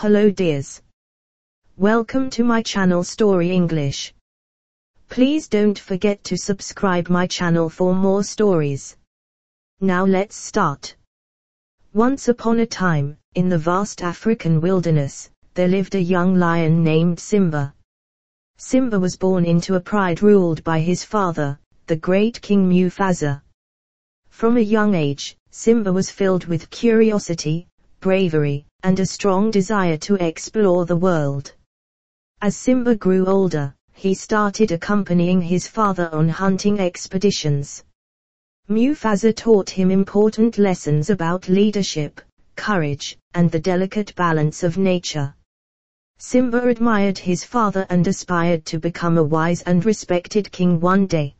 Hello dears. Welcome to my channel Story English. Please don't forget to subscribe my channel for more stories. Now let's start. Once upon a time, in the vast African wilderness, there lived a young lion named Simba. Simba was born into a pride ruled by his father, the great King Mufasa. From a young age, Simba was filled with curiosity, bravery, and a strong desire to explore the world. As Simba grew older, he started accompanying his father on hunting expeditions. Mufasa taught him important lessons about leadership, courage, and the delicate balance of nature. Simba admired his father and aspired to become a wise and respected king one day.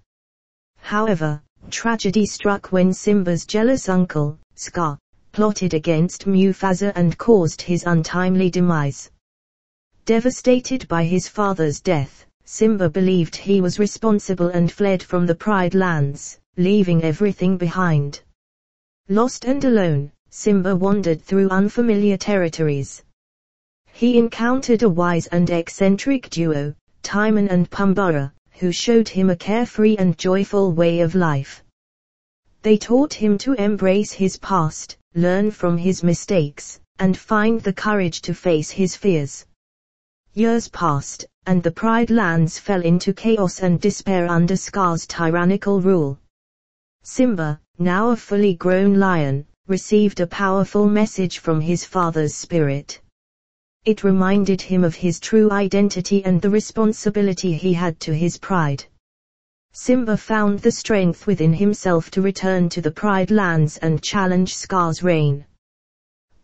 However, tragedy struck when Simba's jealous uncle, Scar, plotted against Mufasa and caused his untimely demise. Devastated by his father's death, Simba believed he was responsible and fled from the Pride Lands, leaving everything behind. Lost and alone, Simba wandered through unfamiliar territories. He encountered a wise and eccentric duo, Timon and Pumbaa, who showed him a carefree and joyful way of life. They taught him to embrace his past, learn from his mistakes, and find the courage to face his fears. Years passed, and the Pride Lands fell into chaos and despair under Scar's tyrannical rule. Simba, now a fully grown lion, received a powerful message from his father's spirit. It reminded him of his true identity and the responsibility he had to his pride. Simba found the strength within himself to return to the Pride Lands and challenge Scar's reign.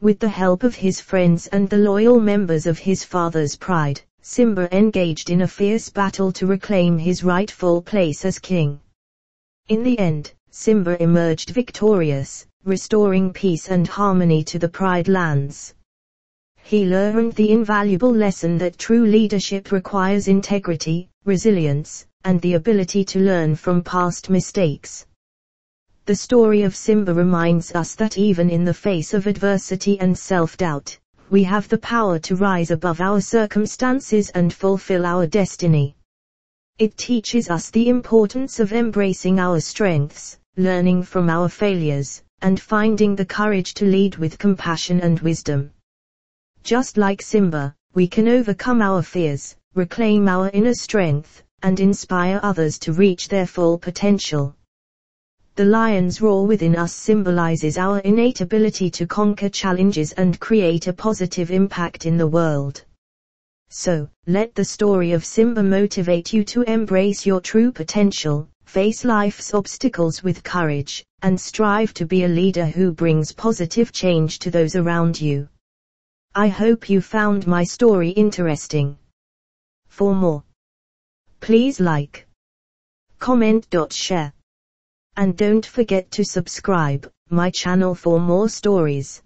With the help of his friends and the loyal members of his father's pride, Simba engaged in a fierce battle to reclaim his rightful place as king. In the end, Simba emerged victorious, restoring peace and harmony to the Pride Lands. He learned the invaluable lesson that true leadership requires integrity, resilience, and the ability to learn from past mistakes. The story of Simba reminds us that even in the face of adversity and self-doubt, we have the power to rise above our circumstances and fulfill our destiny. It teaches us the importance of embracing our strengths, learning from our failures, and finding the courage to lead with compassion and wisdom. Just like Simba, we can overcome our fears, reclaim our inner strength, and inspire others to reach their full potential. The lion's roar within us symbolizes our innate ability to conquer challenges and create a positive impact in the world. So, let the story of Simba motivate you to embrace your true potential, face life's obstacles with courage, and strive to be a leader who brings positive change to those around you. I hope you found my story interesting. For more, please like, comment, share. And don't forget to subscribe my channel for more stories.